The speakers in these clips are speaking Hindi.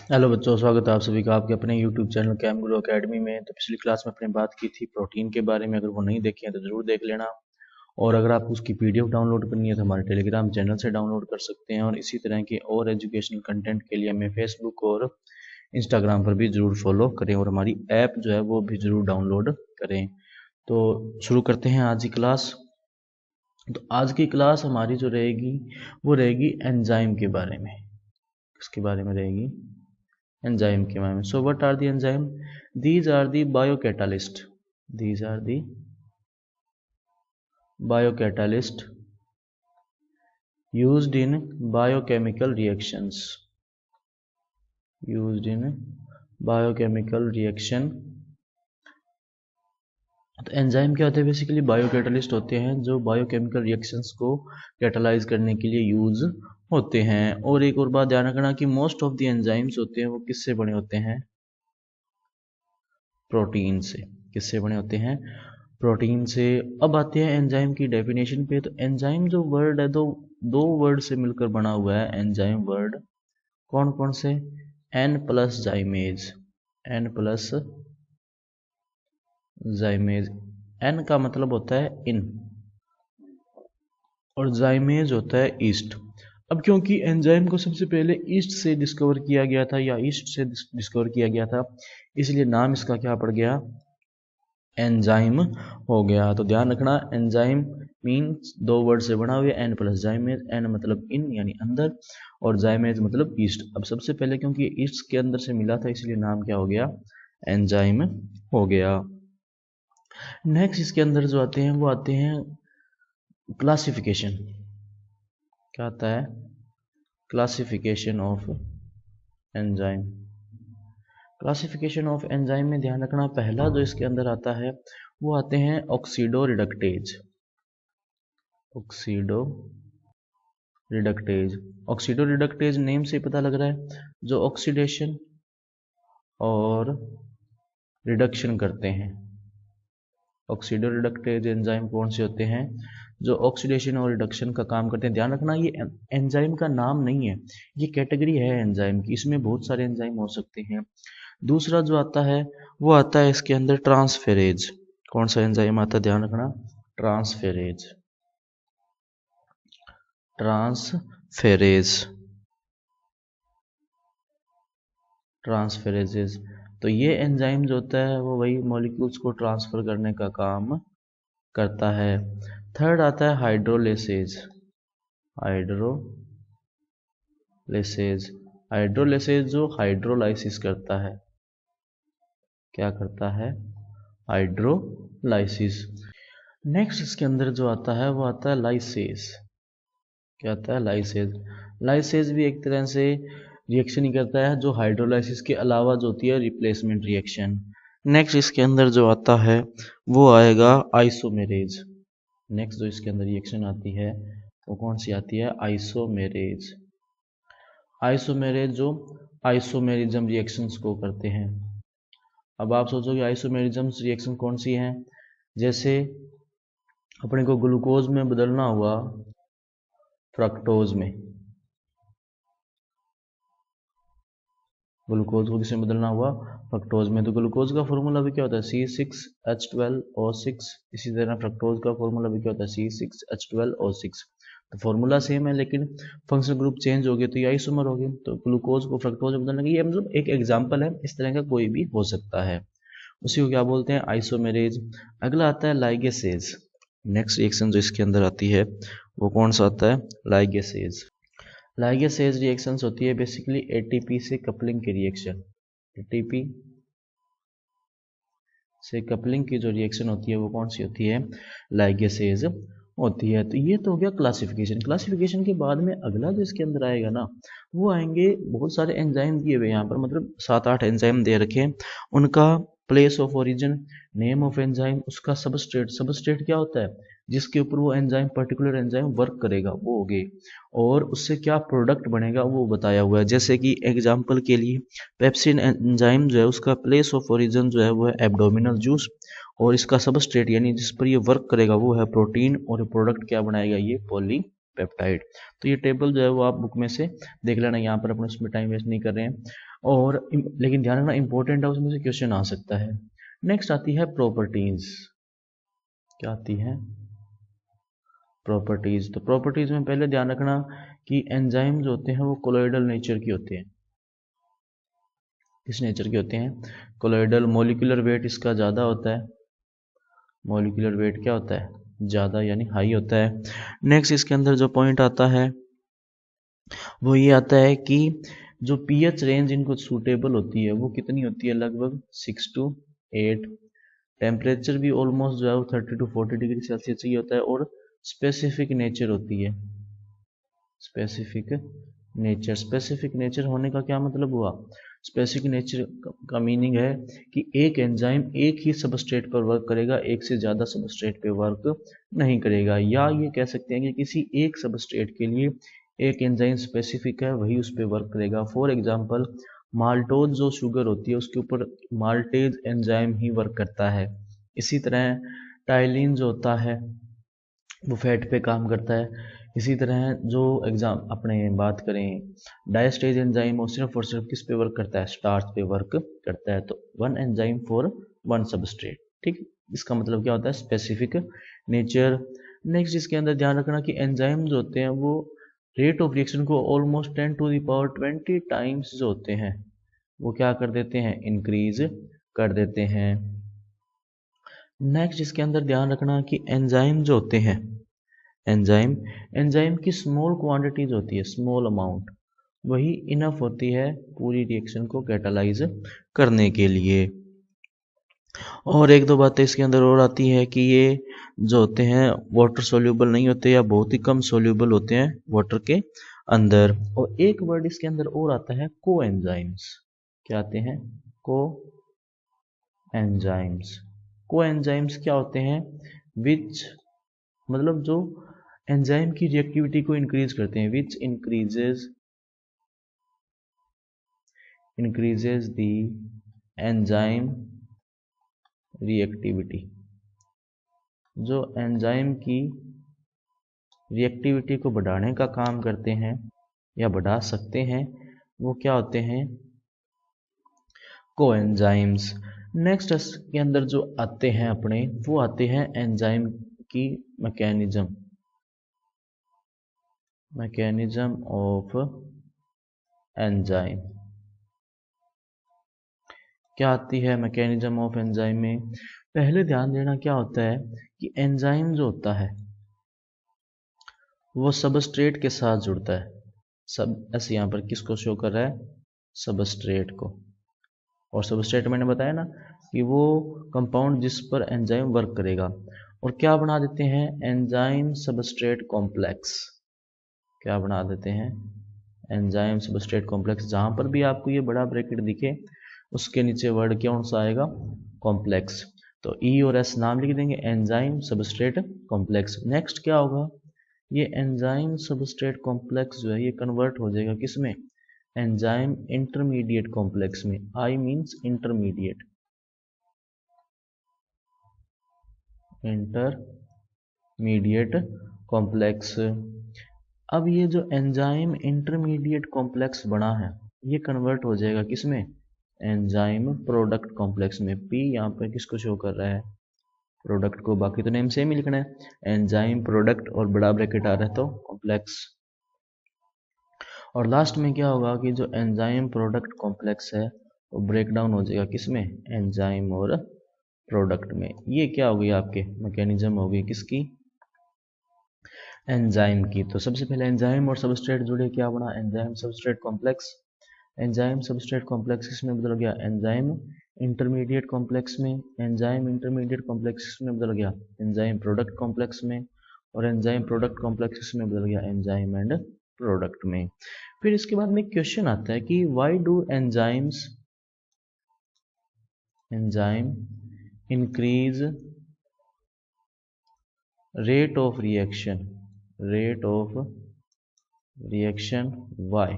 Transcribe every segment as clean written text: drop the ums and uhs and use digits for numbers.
हेलो बच्चों, स्वागत है आप सभी का आपके अपने YouTube चैनल कैम गुरु अकेडमी में। तो पिछली क्लास में अपने बात की थी प्रोटीन के बारे में। अगर वो नहीं देखे हैं तो ज़रूर देख लेना। और अगर आपको उसकी PDF डाउनलोड करनी है तो हमारे टेलीग्राम चैनल से डाउनलोड कर सकते हैं। और इसी तरह के और एजुकेशनल कंटेंट के लिए हमें फेसबुक और इंस्टाग्राम पर भी ज़रूर फॉलो करें और हमारी ऐप जो है वो भी ज़रूर डाउनलोड करें। तो शुरू करते हैं आज की क्लास। तो आज की क्लास हमारी जो रहेगी वो रहेगी एंजाइम के बारे में। किसके बारे में रहेगी? एंजाइम के बारे में। So what are the enzyme? These are the biocatalyst. These are the biocatalyst used in biochemical reactions. used in biochemical reaction। तो एंजाइम क्या होते हैं? बेसिकली बायोकैटालिस्ट होते हैं जो बायोकेमिकल रिएक्शंस को कैटालाइज करने के लिए यूज होते हैं। और एक और बात ध्यान रखना कि मोस्ट ऑफ द एंजाइम्स होते हैं वो किससे बने होते हैं? प्रोटीन से। किससे बने होते हैं? प्रोटीन से। अब आते हैं एंजाइम की डेफिनेशन पे। तो एंजाइम जो वर्ड है दो वर्ड से मिलकर बना हुआ है एंजाइम वर्ड। कौन कौन से? एन प्लस जाइमेज। एन प्लस जाइमेज। एन का मतलब होता है इन और जाइमेज होता है ईस्ट। अब क्योंकि एंजाइम को सबसे पहले ईस्ट से डिस्कवर किया गया था या ईस्ट से डिस्कवर किया गया था, इसलिए नाम इसका क्या पड़ गया? एंजाइम हो गया। तो ध्यान रखना, एंजाइम मीन्स दो वर्ड से बना हुआ। एन प्लस जाइमेज। एन मतलब इन यानी अंदर और जाइमेज मतलब ईस्ट। अब सबसे पहले क्योंकि ईस्ट के अंदर से मिला था इसलिए नाम क्या हो गया? एंजाइम हो गया। नेक्स्ट इसके अंदर जो आते हैं वो आते हैं क्लासिफिकेशन। क्या आता है? Classification of enzyme. Classification of enzyme में ध्यान रखना, पहला जो इसके अंदर आता है वो आते हैं oxido reductase. Oxido reductase. Oxido reductase name से पता लग रहा है जो ऑक्सीडेशन और रिडक्शन करते हैं। ऑक्सीडो रिडक्टेज एंजाइम कौन से होते हैं? जो ऑक्सीडेशन और रिडक्शन का काम करते हैं। ध्यान रखना ये एंजाइम का नाम नहीं है, ये कैटेगरी है एंजाइम की। इसमें बहुत सारे एंजाइम हो सकते हैं। दूसरा जो आता है वो आता है इसके अंदर ट्रांसफेरेज। कौन सा एंजाइम आता है? ध्यान रखना, ट्रांसफेरेज। ट्रांसफेरेज। ट्रांसफेरेजेस। तो ये एंजाइम जो होता है वो वही मॉलिक्यूल्स को ट्रांसफर करने का काम करता है। थर्ड आता है हाइड्रोलिसेज। हाइड्रोलिसेज। हाइड्रोलिसेज जो हाइड्रोलाइसिस करता है। क्या करता है? हाइड्रोलाइसिस। नेक्स्ट इसके अंदर जो आता है वो आता है लाइसेज। क्या आता है? लाइसेज। लाइसेज भी एक तरह से रिएक्शन ही करता है जो हाइड्रोलाइसिस के अलावा जो होती है रिप्लेसमेंट रिएक्शन। नेक्स्ट इसके अंदर जो आता है वो आएगा आइसोमेरेज। नेक्स्ट जो इसके अंदर रिएक्शन आती है वो कौन सी आती है? आइसोमेरेज। आइसोमेरेज जो आइसोमेरिज्म रिएक्शंस को करते हैं। अब आप सोचोगे आइसोमेरिज्म रिएक्शन कौन सी हैं? जैसे अपने को ग्लूकोज में बदलना हुआ फ्रक्टोज में। ग्लूकोज को किसमें बदलना हुआ? फ्रक्टोज में। तो ग्लूकोज का फॉर्मूला भी क्या होता है? C6H12O6। इसी तरह फ्रक्टोज का फॉर्मूला भी क्या होता है? C6H12O6। तो फॉर्मूला सेम है लेकिन फंक्शनल ग्रुप चेंज हो गए तो ये आइसोमर हो गए। तो ग्लूकोज को फ्रक्टोज में बदलने का ये मतलब एक एग्जाम्पल है, इस तरह का कोई भी हो सकता है। उसी को क्या बोलते हैं? आइसोमेरेज। अगला आता है लाइगेसेज। नेक्स्ट रिएक्शन जो इसके अंदर आती है वो कौन सा आता है? लाइगेसेज। लाइगेसेज रिएक्शंस होती है बेसिकली एटीपी से कपलिंग की रिएक्शन। एटीपी से कपलिंग की जो रिएक्शन होती है वो कौन सी होती है? लाइगेसेज होती है। तो ये तो हो गया क्लासिफिकेशन। क्लासिफिकेशन के बाद में अगला जो इसके अंदर आएगा ना वो आएंगे बहुत सारे एंजाइम दिए हुए यहाँ पर, मतलब 7-8 एंजाइम दे रखे हैं। उनका place of origin, name of enzyme, उसका सबस्ट्रेट। सबस्ट्रेट क्या होता है? जिसके ऊपर वो एंजाइम पर्टिकुलर एंजाइम वर्क करेगा वो हो गए। और उससे क्या प्रोडक्ट बनेगा वो बताया हुआ है। जैसे कि एग्जांपल के लिए पेप्सिन एंजाइम जो है उसका प्लेस ऑफ ओरिजिन जो है वो है एब्डोमिनल जूस और इसका सबस्ट्रेट यानी जिस पर ये वर्क करेगा वो है प्रोटीन और प्रोडक्ट क्या बनाएगा? ये पॉलीपेप्टाइड। पेप्टाइड। तो ये टेबल जो है वो आप बुक में से देख लेना, यहाँ पर अपन उसमें टाइम वेस्ट नहीं कर रहे हैं। और लेकिन ध्यान रखना इंपॉर्टेंट है, उसमें से क्वेश्चन आ सकता है। नेक्स्ट आती है प्रॉपर्टीज। क्या आती है? प्रॉपर्टीज। तो प्रॉपर्टीज में पहले ध्यान रखना कि एंजाइम्स होते हैं वो कोलोइडल नेचर की होते हैं। किस नेचर के होते हैं? कोलोइडल। मॉलिक्यूलर वेट इसका ज़्यादा होता है। मॉलिक्यूलर वेट क्या होता है? ज़्यादा, यानी हाई होता है। नेक्स्ट इसके अंदर जो पॉइंट आता है वो ये आता है कि जो पीएच रेंज इनको सूटेबल होती है वो कितनी होती है? लगभग 6 to 8। टेम्परेचर भी ऑलमोस्ट जो है वो 30 to 40 डिग्री सेल्सियस चाहिए होता है। और स्पेसिफिक नेचर होती है। Specific nature. स्पेसिफिक नेचर होने का क्या मतलब हुआ? स्पेसिफिक नेचर का मीनिंग है कि एक एंजाइम एक ही सबस्ट्रेट पर वर्क करेगा, एक से ज़्यादा सबस्ट्रेट पे वर्क नहीं करेगा। या ये कह सकते हैं कि किसी एक सबस्ट्रेट के लिए एक एंजाइम स्पेसिफिक है, वही उस पर वर्क करेगा। फॉर एग्जांपल माल्टोज जो शुगर होती है उसके ऊपर माल्टेज एंजाइम ही वर्क करता है। इसी तरह टाइलिन जो होता है वो फैट पे काम करता है। इसी तरह जो अपने बात करें डायस्टेज एंजाइम, वो सिर्फ और सिर्फ किस पे वर्क करता है? स्टार्च पे वर्क करता है। तो one enzyme for one substrate. ठीक, इसका मतलब क्या होता है? Specific nature. नेक्स्ट इसके अंदर ध्यान रखना कि एंजाइम जो होते हैं वो रेट ऑफ रिएक्शन को almost 10 to the power 20 times जो होते हैं वो क्या कर देते हैं? इंक्रीज कर देते हैं। नेक्स्ट इसके अंदर ध्यान रखना कि एंजाइम जो होते हैं, एंजाइम की स्मॉल क्वांटिटीज होती है, स्मॉल अमाउंट, वही इनफ होती है पूरी रिएक्शन को कैटालाइज करने के लिए। और एक दो बातें इसके अंदर और आती है कि ये जो होते हैं वाटर सोल्यूबल नहीं होते या बहुत ही कम सोल्यूबल होते हैं वाटर के अंदर। और एक वर्ड इसके अंदर और आता है को एंजाइम्स। क्या आते हैं? को एंजाइम्स। को एंजाइम्स क्या होते हैं? विच मतलब जो एंजाइम की रिएक्टिविटी को इंक्रीज करते हैं। विच इंक्रीजेज द एंजाइम रिएक्टिविटी। जो एंजाइम की रिएक्टिविटी को बढ़ाने का काम करते हैं या बढ़ा सकते हैं वो क्या होते हैं? कोएंजाइम्स। नेक्स्ट के अंदर जो आते हैं अपने वो आते हैं एंजाइम की मैकेनिज्म ऑफ एंजाइम। क्या आती है मैकेनिज्म ऑफ एंजाइम में? पहले ध्यान देना क्या होता है कि एंजाइम जो होता है वो सबस्ट्रेट के साथ जुड़ता है। सब ऐसे यहाँ पर किसको शो कर रहा है? सबस्ट्रेट को। और सबस्ट्रेट मैंने बताया ना कि वो कंपाउंड जिस पर एंजाइम वर्क करेगा। और क्या बना देते हैं? Enzyme substrate complex. क्या बना देते हैं? Enzyme substrate complex. जहाँ पर भी आपको ये बड़ा ब्रैकेट दिखे उसके नीचे वर्ड कौन सा आएगा? कॉम्प्लेक्स। तो ई और एस नाम लिख देंगे, एंजाइम सबस्ट्रेट कॉम्प्लेक्स। नेक्स्ट क्या होगा? ये एंजाइम सबस्ट्रेट कॉम्प्लेक्स जो है ये कन्वर्ट हो जाएगा किसमें? एंजाइम इंटरमीडिएट कॉम्प्लेक्स में। I means intermediate complex. अब ये जो एंजाइम इंटरमीडिएट कॉम्प्लेक्स बना है ये कन्वर्ट हो जाएगा किसमें? एंजाइम प्रोडक्ट कॉम्प्लेक्स में। पी यहाँ पर किसको शो कर रहा है? प्रोडक्ट को। बाकी तो नेम सेम ही लिखना है, एंजाइम प्रोडक्ट और बड़ा ब्रैकेट आ रहा है तो कॉम्प्लेक्स। और लास्ट में क्या होगा कि जो एंजाइम प्रोडक्ट कॉम्प्लेक्स है वो ब्रेक डाउन हो जाएगा किसमें? एंजाइम और प्रोडक्ट में। ये क्या हो गई? आपके मैकेनिज्म हो गई किसकी? एंजाइम की। तो सबसे पहले एंजाइम और सबस्ट्रेट जुड़े, क्या बना? Enzyme substrate complex. Enzyme substrate complex किसमें बदल गया? एंजाइम इंटरमीडिएट कॉम्प्लेक्स में। एंजाइम इंटरमीडिएट कॉम्प्लेक्स में बदल गया? एंजाइम प्रोडक्ट कॉम्प्लेक्स में। और एंजाइम प्रोडक्ट कॉम्प्लेक्स में बदल गया? एंजाइम एंड प्रोडक्ट में। फिर इसके बाद में क्वेश्चन आता है कि why do enzyme increase rate of reaction why?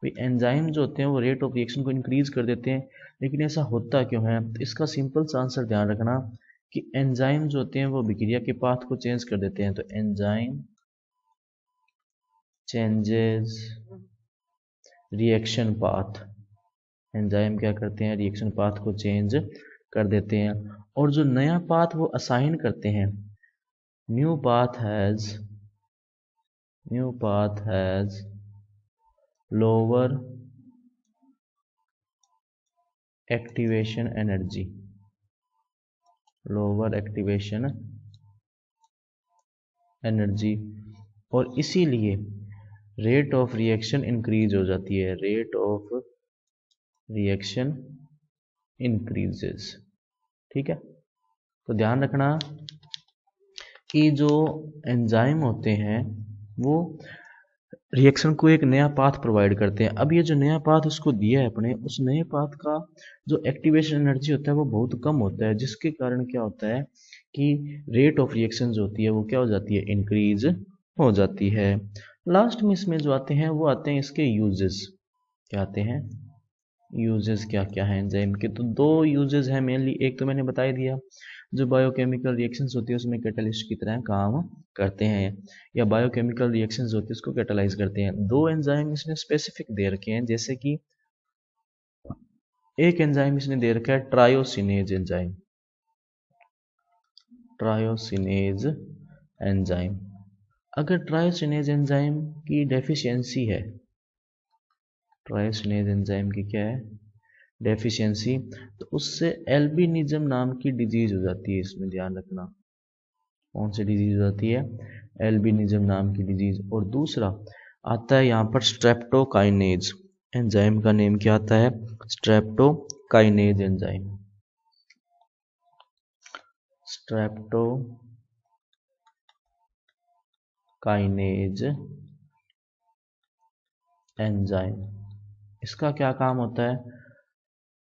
Enzyme जो होते हैं वो रेट ऑफ रिएक्शन को इंक्रीज कर देते हैं, लेकिन ऐसा होता क्यों है? तो इसका सिंपल सा आंसर ध्यान रखना कि एंजाइम जो होते हैं वो अभिक्रिया के पाथ को चेंज कर देते हैं। तो enzyme changes reaction path. Enzyme क्या करते हैं, रिएक्शन पाथ को चेंज कर देते हैं। और जो नया पाथ वो असाइन करते हैं, new path has lower activation energy, और इसीलिए रेट ऑफ रिएक्शन इंक्रीज हो जाती है, रेट ऑफ रिएक्शन इंक्रीजेस। ठीक है, तो ध्यान रखना कि जो एंजाइम होते हैं वो रिएक्शन को एक नया पाथ प्रोवाइड करते हैं। अब ये जो नया पाथ उसको दिया है अपने, उस नए पाथ का जो एक्टिवेशन एनर्जी होता है वो बहुत कम होता है, जिसके कारण क्या होता है कि रेट ऑफ रिएक्शन जो होती है वो क्या हो जाती है, इंक्रीज हो जाती है। लास्ट में इसमें जो आते हैं वो आते हैं इसके यूजेस। क्या आते हैं यूजेस, क्या क्या है एंजाइम के, तो दो यूजेस हैं मेनली। एक तो मैंने बता ही दिया, जो बायोकेमिकल रिएक्शंस होती है उसमें कैटलिस्ट की तरह काम करते हैं, या बायोकेमिकल रिएक्शंस होती है उसको कैटलाइज करते हैं। दो एंजाइम इसने स्पेसिफिक दे रखे हैं, जैसे कि एक एंजाइम इसने दे रखा है ट्रायोसिनेज एंजाइम, ट्रायोसिनेज एंजाइम। अगर ट्रायोसिनेज एंजाइम की डेफिशिएंसी है, ट्रायोसिनेज एंजाइम की क्या है, डेफिशिएंसी, तो उससे एल्बिनिज्म नाम की डिजीज हो जाती है। इसमें ध्यान रखना कौन सी डिजीज हो जाती है, एल्बिनिज्म नाम की डिजीज। और दूसरा आता है यहाँ पर स्ट्रेप्टोकाइनेज एंजाइम, का नेम क्या आता है, स्ट्रेप्टोकाइनेज एंजाइम, स्ट्रेप्टोकाइनेज एंजाइम। इसका क्या काम होता है,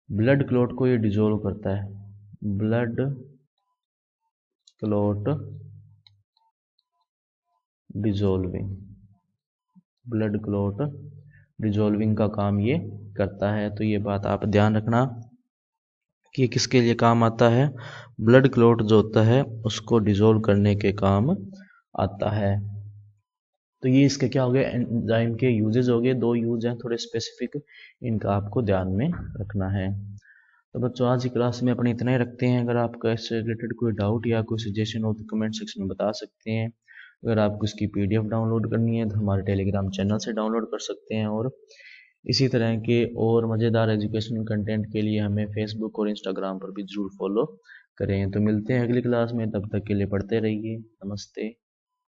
ब्लड क्लॉट को ये डिसॉल्व करता है, blood clot dissolving, blood clot dissolving का काम ये करता है। तो ये बात आप ध्यान रखना कि किसके लिए काम आता है, ब्लड क्लॉट जो होता है उसको डिसॉल्व करने के काम आता है। तो ये इसके क्या हो गए, एंजाइम के यूजेस हो गए। दो यूज हैं थोड़े स्पेसिफिक, इनका आपको ध्यान में रखना है। तो बच्चों आज की क्लास में अपने इतना ही रखते हैं। अगर आपका इससे रिलेटेड कोई डाउट या कोई सजेशन हो तो कमेंट सेक्शन में बता सकते हैं। अगर आपको इसकी PDF डाउनलोड करनी है तो हमारे टेलीग्राम चैनल से डाउनलोड कर सकते हैं। और इसी तरह के और मज़ेदार एजुकेशनल कंटेंट के लिए हमें फेसबुक और इंस्टाग्राम पर भी ज़रूर फॉलो करें। तो मिलते हैं अगली क्लास में, तब तक के लिए पढ़ते रहिए। नमस्ते।